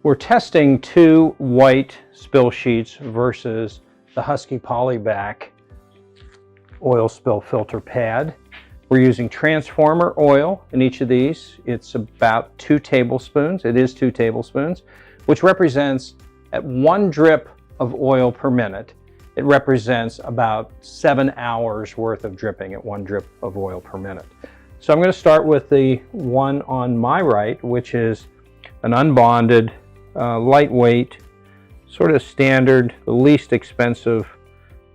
We're testing two white spill sheets versus the Husky Polyback oil spill filter pad. We're using transformer oil in each of these. It's about 2 tablespoons. It is 2 tablespoons, which represents at 1 drip of oil per minute. It represents about 7 hours worth of dripping at 1 drip of oil per minute. So I'm going to start with the one on my right, which is an unbonded, lightweight, sort of standard, the least expensive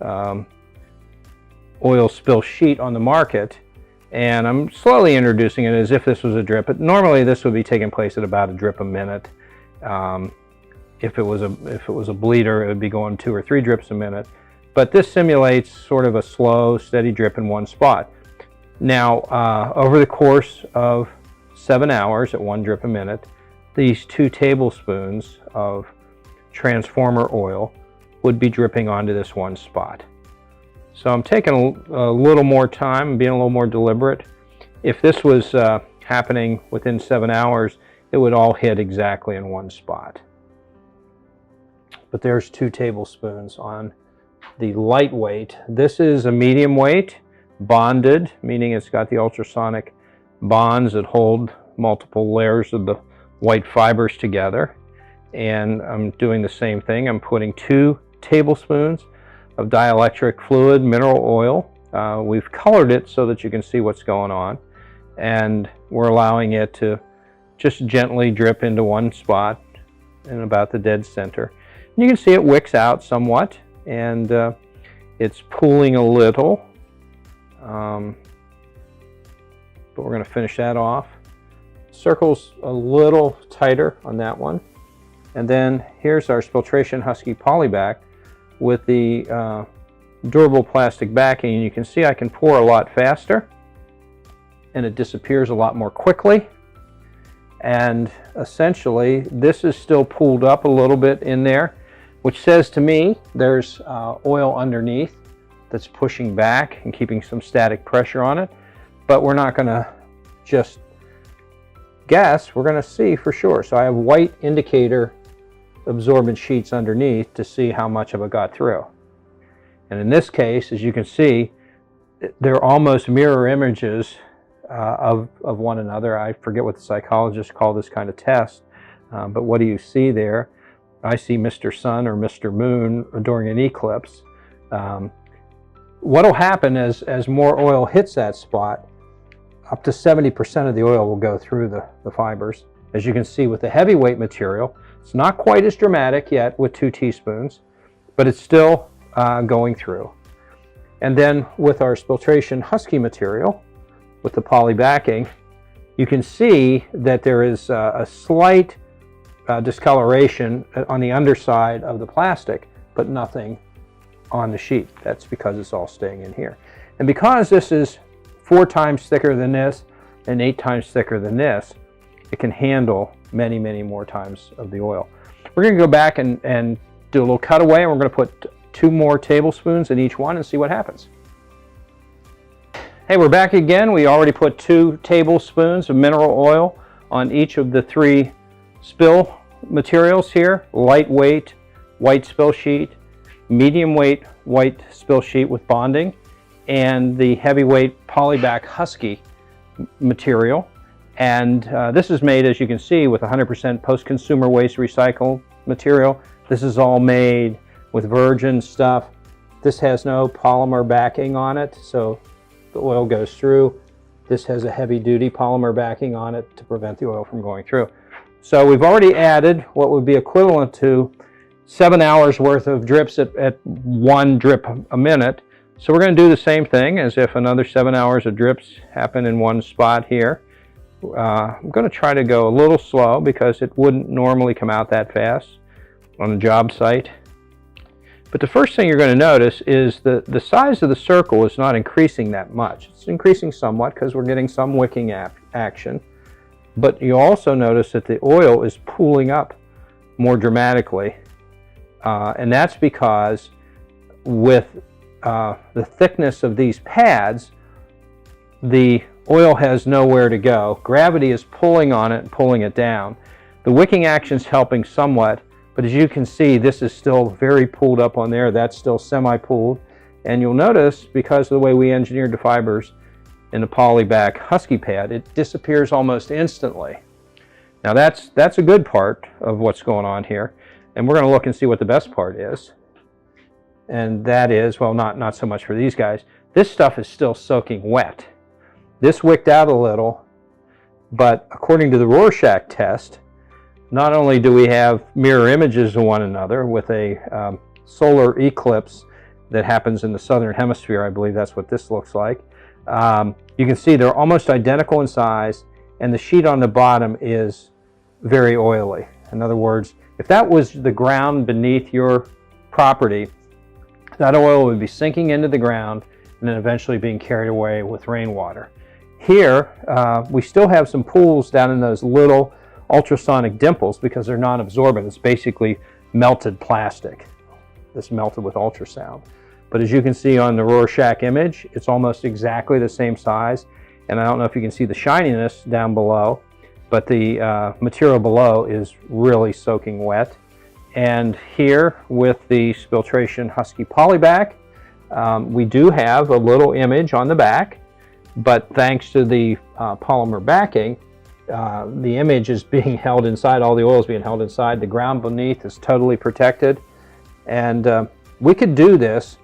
oil spill sheet on the market. And I'm slowly introducing it as if this was a drip. But normally this would be taking place at about a drip a minute. If it was a bleeder, it would be going 2 or 3 drips a minute. But this simulates sort of a slow, steady drip in one spot. Now, over the course of 7 hours at 1 drip a minute, these 2 tablespoons of transformer oil would be dripping onto this one spot. So I'm taking a little more time, being a little more deliberate. If this was happening within 7 hours, it would all hit exactly in one spot. But there's 2 tablespoons on the lightweight. This is a medium weight, bonded, meaning it's got the ultrasonic bonds that hold multiple layers of the white fibers together. And I'm doing the same thing. I'm putting 2 tablespoons of dielectric fluid mineral oil. We've colored it so that you can see what's going on. And we're allowing it to just gently drip into one spot in about the dead center. And you can see it wicks out somewhat, and it's pooling a little. But we're going to finish that off. Circle's a little tighter on that one. And then here's our Spiltration Husky Polyback with the durable plastic backing. And you can see I can pour a lot faster, and it disappears a lot more quickly. And essentially, this is still pooled up a little bit in there, which says to me there's oil underneath that's pushing back and keeping some static pressure on it. But we're not going to just guess, we're going to see for sure. So I have white indicator absorbent sheets underneath to see how much of it got through. And in this case, as you can see, they're almost mirror images of one another. I forget what the psychologists call this kind of test, but what do you see there? I see Mr. Sun or Mr. Moon during an eclipse. What will happen as more oil hits that spot, up to 70% of the oil will go through the fibers. As you can see with the heavyweight material, it's not quite as dramatic yet with 2 teaspoons, but it's still going through. And then with our Spiltration Husky material, with the poly backing, you can see that there is a slight discoloration on the underside of the plastic, but nothing on the sheet. That's because it's all staying in here. And because this is 4 times thicker than this and 8 times thicker than this, it can handle many, many more times of the oil. We're going to go back and do a little cutaway, and we're going to put 2 more tablespoons in each one and see what happens. Hey, we're back again. We already put 2 tablespoons of mineral oil on each of the 3 spill materials here. Lightweight white spill sheet, medium weight white spill sheet with bonding, and the heavyweight Polyback Husky material. And this is made, as you can see, with 100% post-consumer waste recycled material. This is all made with virgin stuff. This has no polymer backing on it, so the oil goes through. This has a heavy-duty polymer backing on it to prevent the oil from going through. So we've already added what would be equivalent to 7 hours worth of drips at 1 drip a minute. So we're going to do the same thing as if another 7 hours of drips happen in one spot here. I'm going to try to go a little slow because it wouldn't normally come out that fast on a job site. But the first thing you're going to notice is that the size of the circle is not increasing that much. It's increasing somewhat because we're getting some wicking action. But you also notice that the oil is pooling up more dramatically. And that's because with the thickness of these pads, the oil has nowhere to go. Gravity is pulling on it and pulling it down. The wicking action is helping somewhat, but as you can see, this is still very pulled up on there. That's still semi-pulled. And you'll notice, because of the way we engineered the fibers in the polyback husky pad, it disappears almost instantly. Now that's a good part of what's going on here. And we're going to look and see what the best part is. And that is, well, not so much for these guys. This stuff is still soaking wet. This wicked out a little, but according to the Rorschach test, not only do we have mirror images of one another with a solar eclipse that happens in the southern hemisphere, I believe that's what this looks like. You can see they're almost identical in size, and the sheet on the bottom is very oily. In other words, if that was the ground beneath your property, that oil would be sinking into the ground and then eventually being carried away with rainwater. Here, we still have some pools down in those little ultrasonic dimples because they're non-absorbent. It's basically melted plastic that's melted with ultrasound. But as you can see on the Rorschach image, it's almost exactly the same size. And I don't know if you can see the shininess down below, but the material below is really soaking wet. And here with the Spiltration Husky Polyback, we do have a little image on the back, but thanks to the polymer backing, the image is being held inside, all the oil is being held inside, the ground beneath is totally protected. And we could do this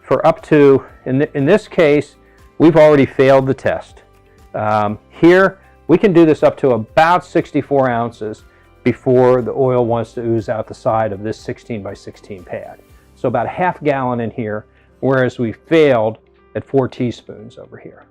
for up to, in this case, we've already failed the test. Here, we can do this up to about 64 ounces before the oil wants to ooze out the side of this 16 by 16 pad. So about a half gallon in here, whereas we failed at 4 teaspoons over here.